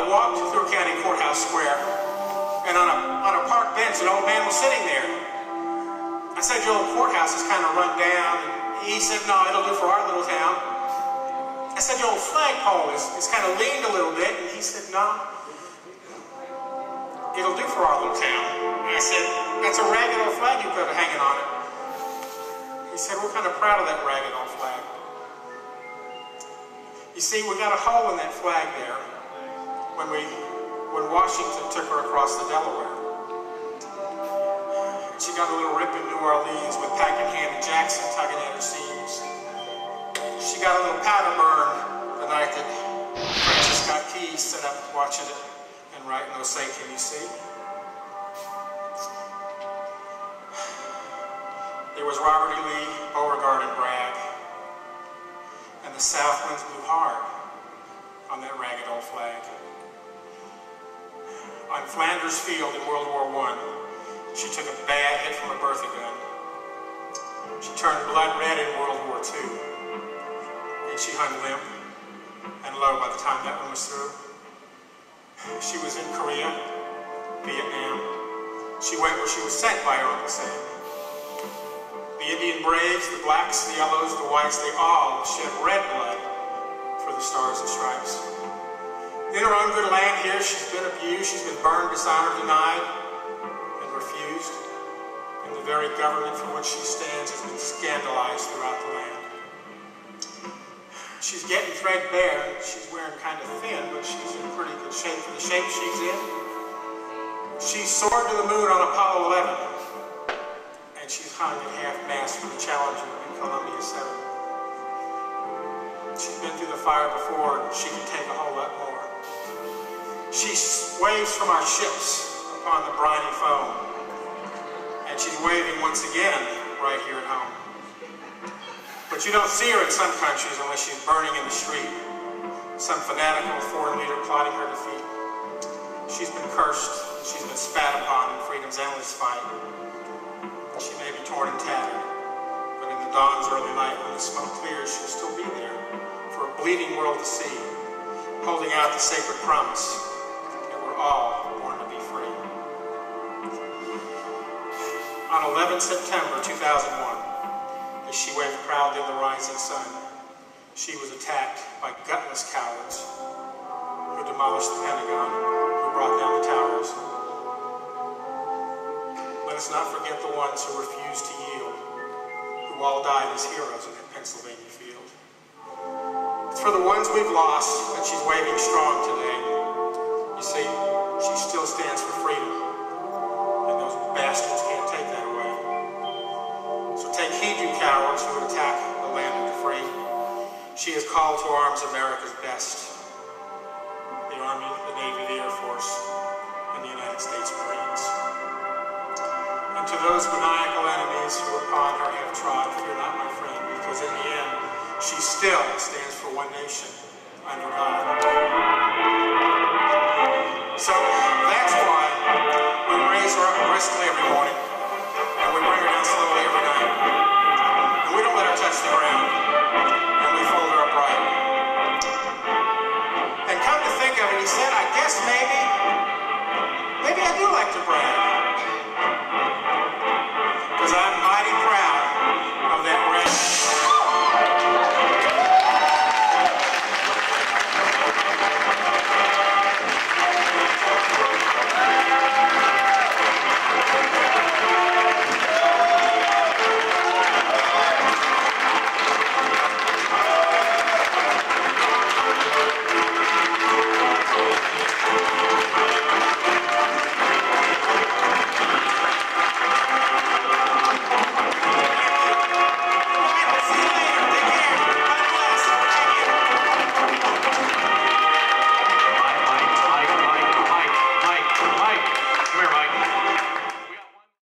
I walked through County Courthouse Square, and on a park bench, an old man was sitting there. I said, your old courthouse is kind of run down. And he said, no, it'll do for our little town. I said, your old flagpole is kind of leaned a little bit. And he said, no, it'll do for our little town. And I said, that's a ragged old flag you've got hanging on it. He said, we're kind of proud of that ragged old flag. You see, we got a hole in that flag there when Washington took her across the Delaware. She got a little rip in New Orleans with Pakenham and Jackson tugging at her seams. She got a little powder burn the night that Francis Scott Key sat up watching it and writing, "Oh, say, can you see?" There was Robert E. Lee, Beauregard, and Bragg. And the south winds blew hard on that ragged old flag. On Flanders Field in World War I, she took a bad hit from a Bertha gun. She turned blood red in World War II. And she hung limp and low by the time that one was through. She was in Korea, Vietnam. She went where she was sent by her Uncle Sam. The Indian Braves, the blacks, the yellows, the whites, they all shed red blood for the Stars and Stripes. In her own good land here, she's been abused, she's been burned, dishonored, denied, and refused. And the very government for which she stands has been scandalized throughout the land. She's getting threadbare, she's wearing kind of thin, but she's in pretty good shape for the shape she's in. She soared to the moon on Apollo 11. She's hung at half-mast for the Challenger in Columbia 7. She's been through the fire before, and she can take a whole lot more. She waves from our ships upon the briny foam, and she's waving once again right here at home. But you don't see her in some countries unless she's burning in the street, some fanatical foreign leader plotting her defeat. She's been cursed, and she's been spat upon in freedom's endless fight. She may be torn and tattered, but in the dawn's early light, when the smoke clears, she'll still be there for a bleeding world to see, holding out the sacred promise that we're all born to be free. On 11 September 2001, as she waved proudly in the rising sun, she was attacked by gutless cowards who demolished the Pentagon, who brought down the towers. Let us not forget the ones who refused to yield, who all died as heroes in that Pennsylvania field. It's for the ones we've lost that she's waving strong today. You see, she still stands for freedom, and those bastards can't take that away. So take heed, you cowards who would attack the land of the free. She has called to arms America's best, the Army, the Navy, the Air Force, and the United States Marines. And to those maniacal enemies who upon her have trod, fear not, my friend, because in the end, she still stands for one nation under God. So that's why we raise her up briskly every morning, and we bring her down slowly every night. And we don't let her touch the ground, and we fold her upright. And come to think of it, he said, I guess maybe I do like to brag.